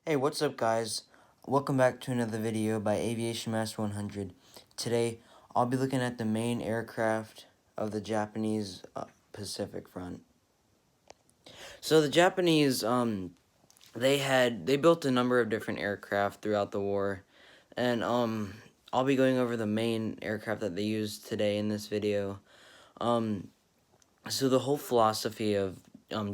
Hey, what's up guys? Welcome back to another video by Aviation Master 100. Today, I'll be looking at the main aircraft of the Japanese Pacific Front. So the Japanese, they built a number of different aircraft throughout the war, and I'll be going over the main aircraft that they used today in this video. So the whole philosophy of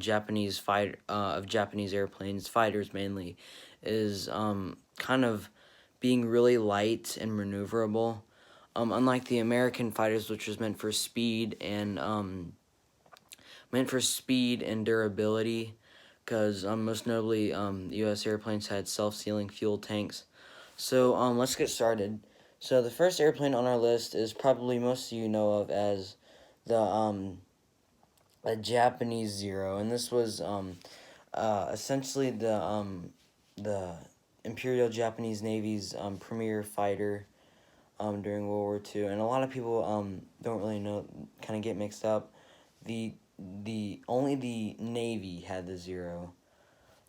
Japanese airplanes, fighters mainly, is kind of being really light and maneuverable. Unlike the American fighters, which was meant for speed and durability, because most notably U.S. airplanes had self-sealing fuel tanks. So let's get started. So the first airplane on our list is probably most of you know of as the a Japanese Zero, and this was essentially the Imperial Japanese Navy's premier fighter during World War II, and a lot of people don't really know, kind of get mixed up. Only the Navy had the Zero.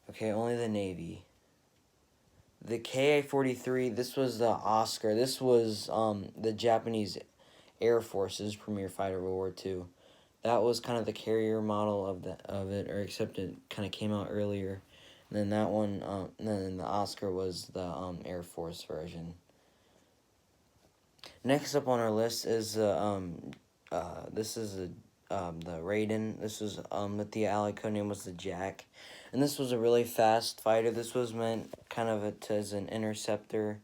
Okay, only the Navy. The Ka-43, this was the Oscar. This was the Japanese Air Force's premier fighter World War II. That was kind of the carrier model of it, or except it kind of came out earlier. And then that one, and then the Oscar was the Air Force version. Next up on our list is this is the Raiden. This was that the Allied code name was the Jack, and this was a really fast fighter. This was meant kind of as an interceptor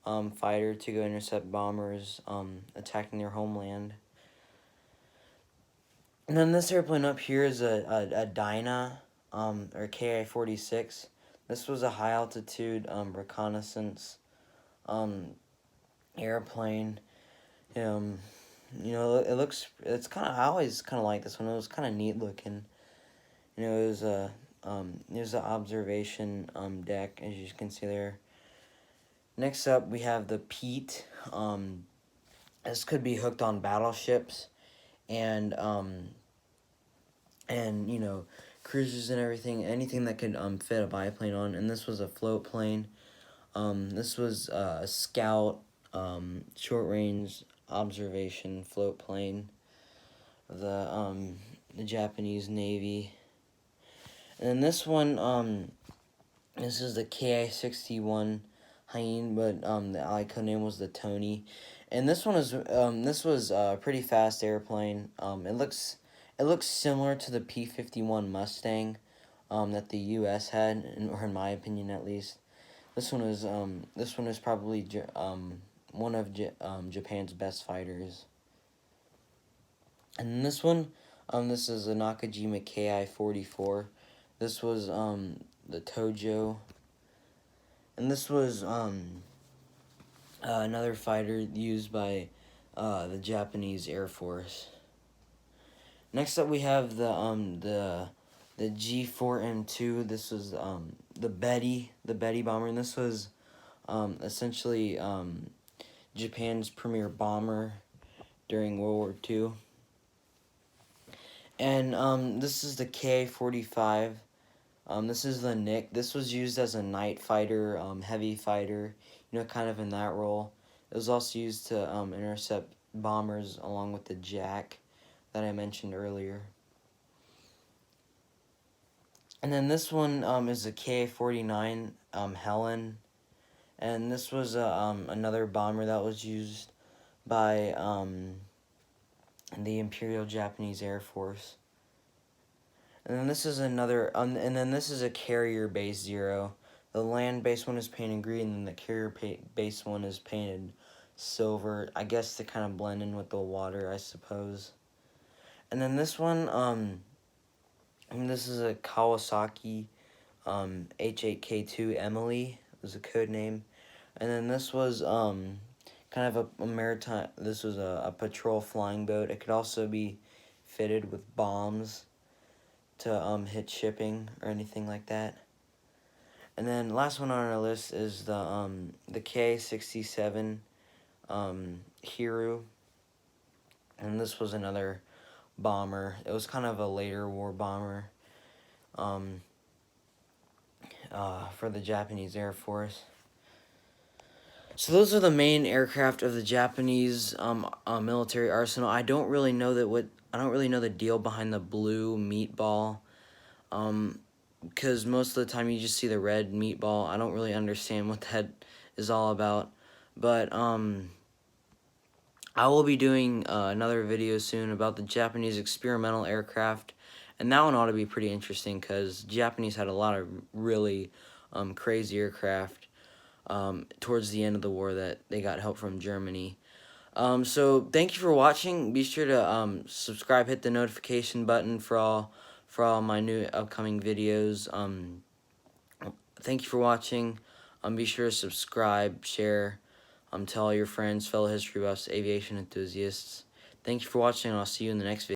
fighter to go intercept bombers attacking their homeland. And then this airplane up here is a Dyna, or Ki-46. This was a high altitude reconnaissance airplane. It's kind of, I always kind of like this one. It was kind of neat looking. It was there's an observation deck, as you can see there. Next up, we have the Pete. This could be hooked on battleships, and cruisers and everything, anything that could fit a biplane on. And this was a float plane. This was a scout, short range observation float plane of the Japanese Navy. And then this one, this is the Ki-61 Hyene, but the Allied code name was the Tony. And this was a pretty fast airplane. It looks similar to the P-51 Mustang that the U.S. had, or in my opinion at least. This one is probably one of Japan's best fighters. And this one, this is a Nakajima Ki-44. This was the Tojo. And this was another fighter used by the Japanese Air Force. Next up, we have the G4M2. This was the Betty bomber, and this was essentially Japan's premier bomber during World War II. And this is the K-45. This is the Nick. This was used as a night fighter, heavy fighter, kind of in that role. It was also used to intercept bombers along with the Jack that I mentioned earlier. And then this one is a Ka-49 Helen, and this was another bomber that was used by the Imperial Japanese Air Force. And then this is another, and then this is a carrier-based Zero. The land-based one is painted green, and the carrier-based one is painted silver. I guess to kind of blend in with the water, I suppose. And then this one, this is a Kawasaki H8K2 Emily, was a code name. And then this was kind of a maritime, this was a patrol flying boat. It could also be fitted with bombs to hit shipping or anything like that. And then last one on our list is the K-67 Hiru. And this was another bomber. It was kind of a later war bomber. for the Japanese Air Force. So those are the main aircraft of the Japanese military arsenal. I don't really know the deal behind the blue meatball, because most of the time you just see the red meatball. I don't really understand what that is all about, but I will be doing another video soon about the Japanese experimental aircraft, and that one ought to be pretty interesting because Japanese had a lot of really crazy aircraft towards the end of the war that they got help from Germany. So thank you for watching. Be sure to subscribe, hit the notification button for all my new upcoming videos. Thank you for watching. Be sure to subscribe, share, tell all your friends, fellow history buffs, aviation enthusiasts. Thank you for watching, and I'll see you in the next video.